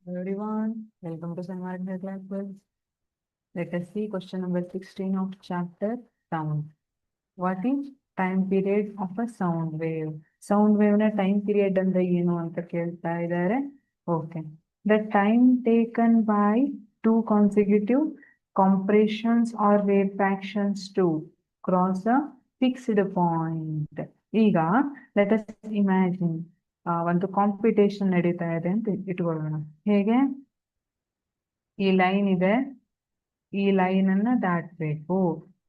Hello everyone, welcome to Sanmark Classes. Let us see question number 16 of chapter sound. What is time period of a sound wave? Sound wave na time period ಅಂದ್ರೆ ಏನು ಅಂತ ಕೇಳ್ತಾ ಇದ್ದಾರೆ. Okay. The time taken by two consecutive compressions or rarefactions to cross a fixed point. ಈಗ let us imagine ಒಂದು competition ನಡೀತಾ ಇದೆ ಅಂತ ಇಟ್ಕೊಳ್ಳೋಣ. ಹೇಗೆ ಈ ಲೈನ್ ಇದೆ, ಈ ಲೈನ್ ಅನ್ನ ದಾಟಬೇಕು.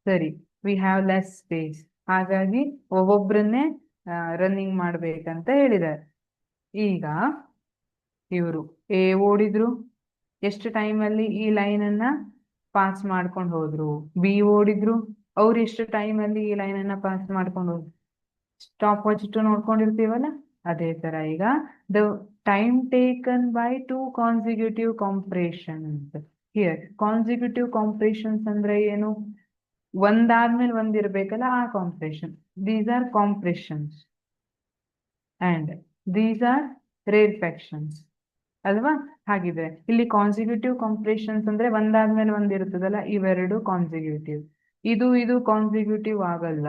ಸರಿ, ವಿ ಹ್ಯಾವ್ ಲೆಸ್ ಸ್ಪೇಸ್, ಹಾಗಾಗಿ ಒಬ್ಬೊಬ್ರನ್ನೇ ರನ್ನಿಂಗ್ ಮಾಡ್ಬೇಕಂತ ಹೇಳಿದ್ದಾರೆ. ಈಗ ಇವರು ಎ ಓಡಿದ್ರು, ಎಷ್ಟು ಟೈಮಲ್ಲಿ ಈ ಲೈನ್ ಅನ್ನ ಪಾಸ್ ಮಾಡ್ಕೊಂಡು ಹೋದ್ರು. ಬಿ ಓಡಿದ್ರು, ಅವ್ರು ಎಷ್ಟು ಟೈಮಲ್ಲಿ ಈ ಲೈನ್ ಅನ್ನ ಪಾಸ್ ಮಾಡ್ಕೊಂಡು ಹೋದ್ರು. ಸ್ಟಾಪ್ ವಾಚ್ ಇಟ್ಟು ನೋಡ್ಕೊಂಡಿರ್ತೀವಲ್ಲ, ಅದೇ ತರ ಈಗ the time taken by two consecutive compressions. Here consecutive compressions ಅಂದ್ರೆ ಏನು? ಒಂದಾದ್ಮೇಲೆ ಒಂದಿರ್ಬೇಕಲ್ಲ, ಆ compression. These are compressions and these are rarefactions ಅಲ್ವಾ? ಹಾಗಿದ್ರೆ ಇಲ್ಲಿ ಕಾನ್ಸಿಕ್ಯೂಟಿವ್ ಕಾಂಪ್ರೇಷನ್ಸ್ ಅಂದ್ರೆ ಒಂದಾದ್ಮೇಲೆ ಒಂದಿರ್ತದಲ್ಲ, ಇವೆರಡು ಕಾನ್ಸಿಕ್ಯೂಟಿವ್. ಇದು ಕಾನ್ಸಿಕ್ಯೂಟಿವ್ ಆಗಲ್ಲ,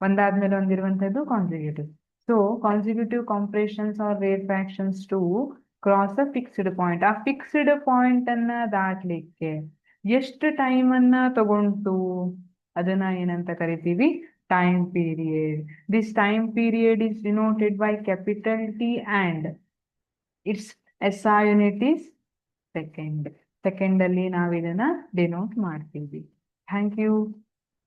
ಒಂದಾದ್ಮೇಲೆ ಒಂದಿರುವಂತದ್ದು consecutive. So consecutive compressions or rarefactions to cross a fixed point. ಆ ಫಿಕ್ಸ್ಡ್ ಪಾಯಿಂಟ್ ಅನ್ನ ದಾಟ್ಲಿಕ್ಕೆ ಎಷ್ಟು ಟೈಮ್ ಅನ್ನ ತಗೊಂಡು ಅದನ್ನ ಏನಂತ ಕರಿತೀವಿ? Time period. This time period is denoted by capital T and its SI unit is second. Second ಅಲ್ಲಿ ನಾವು ಇದನ್ನ ಡಿನೋಟ್ ಮಾಡ್ತೀವಿ. Thank you.